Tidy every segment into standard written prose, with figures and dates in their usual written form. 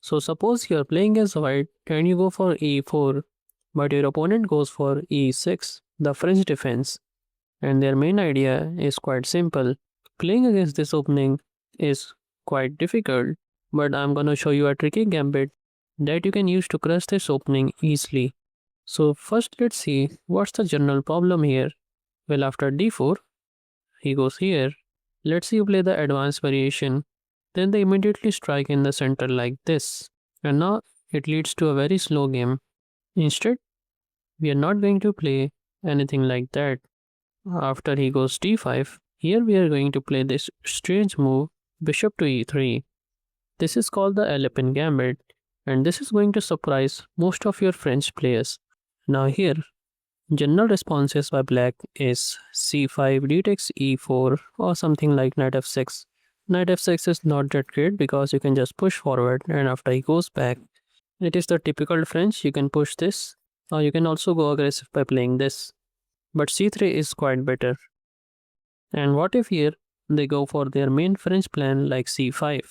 So suppose you are playing as white and you go for e4, but your opponent goes for e6, the French defense. And their main idea is quite simple. Playing against this opening is quite difficult, but I'm gonna show you a tricky gambit that you can use to crush this opening easily. So first let's see what's the general problem here. Well, after d4, he goes here. Let's see you play the advanced variation. Then they immediately strike in the center like this. And now it leads to a very slow game. Instead, we are not going to play anything like that. After he goes d5, here we are going to play this strange move, bishop to e3. This is called the elephant gambit, and this is going to surprise most of your French players. Now here, general responses by black is c5, d takes e4, or something like knight f6. Knight f6 is not that great because you can just push forward, and after he goes back, it is the typical French, you can push this, or you can also go aggressive by playing this. But c3 is quite better. And what if here they go for their main French plan like c5,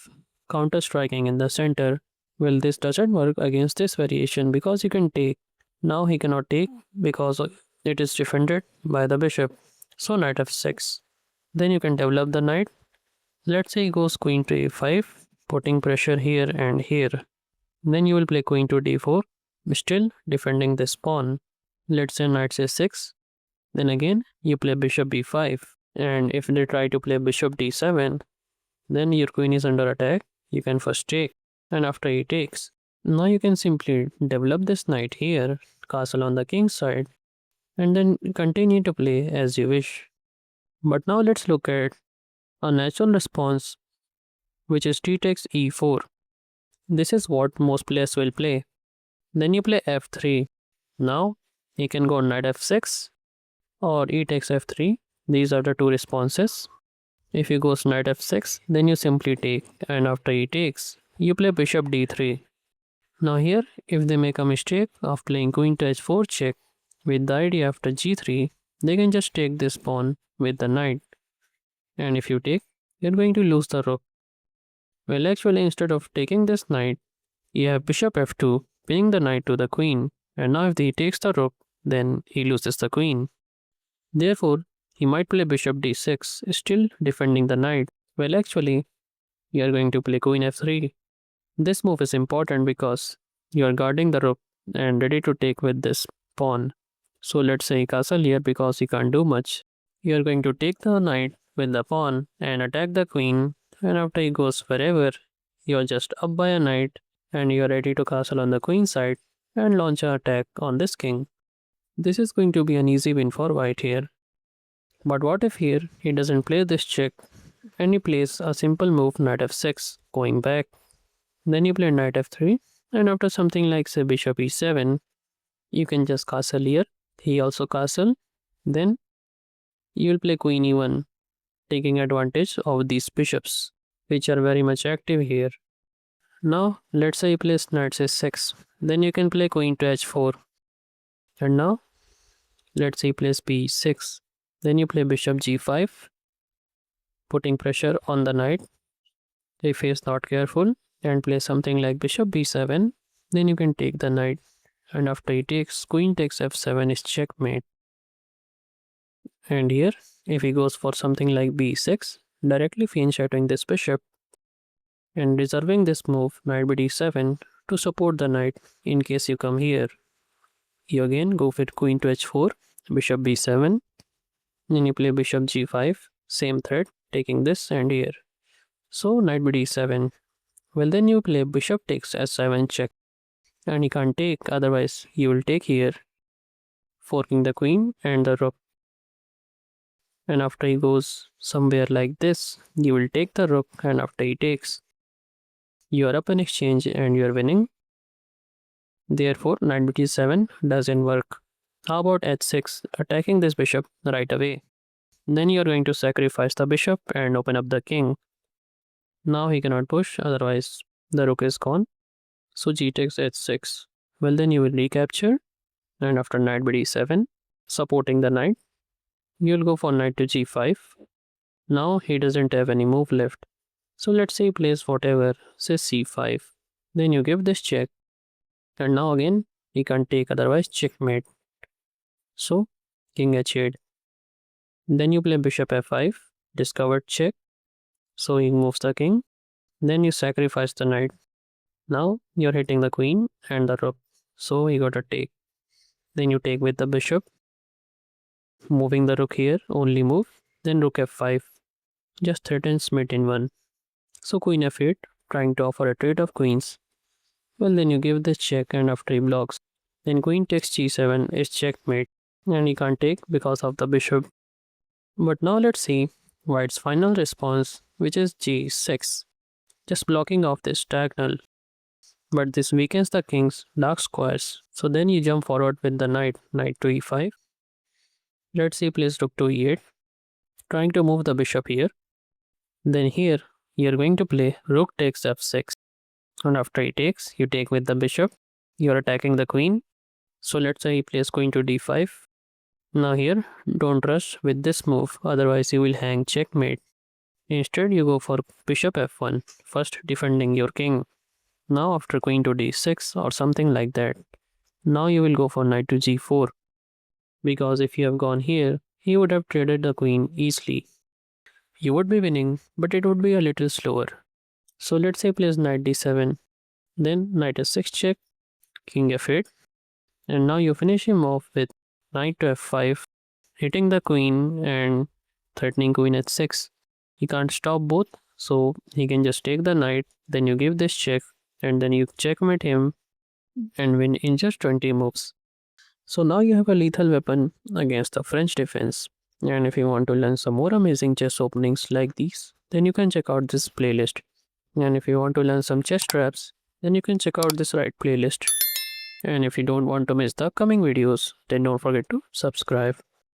counter striking in the center? Well, this doesn't work against this variation because you can take. Now he cannot take because it is defended by the bishop. So knight f6. Then you can develop the knight. Let's say he goes queen to a5, putting pressure here and here. Then you will play queen to d4, still defending this pawn. Let's say knight c6. Then again you play bishop b5. And if they try to play bishop d7, then your queen is under attack. You can first take, and after he takes, now you can simply develop this knight here, castle on the king's side, and then continue to play as you wish. But now let's look at a natural response, which is d takes e4. This is what most players will play. Then you play f3. Now you can go knight f6 or e takes f3. These are the two responses. If you go knight f6, then you simply take, and after he takes, you play bishop d3. Now here, if they make a mistake of playing queen to h4 check with the idea after g3, they can just take this pawn with the knight. And if you take, you're going to lose the rook. Well, actually, instead of taking this knight, you have bishop f2, pinning the knight to the queen, and now if he takes the rook, then he loses the queen. Therefore, he might play bishop d6, still defending the knight. Well, actually, you are going to play queen f3. This move is important because you are guarding the rook and ready to take with this pawn. So let's say castle here because he can't do much. You are going to take the knight with the pawn and attack the queen, and after he goes wherever, you are just up by a knight and you are ready to castle on the queen side and launch an attack on this king. This is going to be an easy win for white here. But what if here he doesn't play this check and he plays a simple move knight f6 going back. Then you play knight f3, and after something like say bishop e7, you can just castle here. He also castle. Then you will play queen e1, taking advantage of these bishops, which are very much active here. Now let's say you place knight c6, then you can play queen to h4. And now let's say you place b6, then you play bishop g5, putting pressure on the knight. If he is not careful and play something like bishop b7, then you can take the knight, and after he takes, queen takes f7 is checkmate. And here, if he goes for something like b6, directly fianchetting this bishop and reserving this move knight b d7 to support the knight in case you come here. You again go with queen to h4, bishop b7, then you play bishop g5, same threat, taking this and here. So knight b d7. Well, then you play bishop takes s7 check, and he can't take, otherwise you will take here, forking the queen and the rook. And after he goes somewhere like this, you will take the rook, and after he takes, you are up in exchange and you are winning. Therefore, knight b d7 doesn't work. How about h6, attacking this bishop right away? Then you are going to sacrifice the bishop and open up the king. Now he cannot push, otherwise the rook is gone. So g takes h6. Well, then you will recapture, and after knight b d7, supporting the knight, you will go for knight to g5. Now he doesn't have any move left. So let's say he plays whatever, say c5. Then you give this check, and now again he can't take, otherwise checkmate. So king h8. Then you play bishop f5, discovered check, so he moves the king. Then you sacrifice the knight. Now you're hitting the queen and the rook, so he got a take. Then you take with the bishop, moving the rook here, only move. Then rook f5, just threatens mate in one. So queen f8, trying to offer a trade of queens. Well, then you give this check, and after he blocks, then queen takes g7 is checkmate, and he can't take because of the bishop. But now let's see white's final response, which is g6, just blocking off this diagonal. But this weakens the king's dark squares. So then you jump forward with the knight, knight to e5. Let's see, plays rook to e8, trying to move the bishop here. Then here, you're going to play rook takes f6. And after he takes, you take with the bishop. You're attacking the queen. So let's say he plays queen to d5. Now here, don't rush with this move, otherwise you will hang checkmate. Instead, you go for bishop f1, first defending your king. Now after queen to d6 or something like that, now you will go for knight to g4. Because if you have gone here, he would have traded the queen easily. You would be winning, but it would be a little slower. So let's say plays knight d7, then knight f6 check, king f8, and now you finish him off with knight to f5, hitting the queen and threatening queen h6. He can't stop both, so he can just take the knight, then you give this check, and then you checkmate him and win in just 20 moves. So now you have a lethal weapon against the French defense. And if you want to learn some more amazing chess openings like these, then you can check out this playlist. And if you want to learn some chess traps, then you can check out this right playlist. And if you don't want to miss the upcoming videos, then don't forget to subscribe.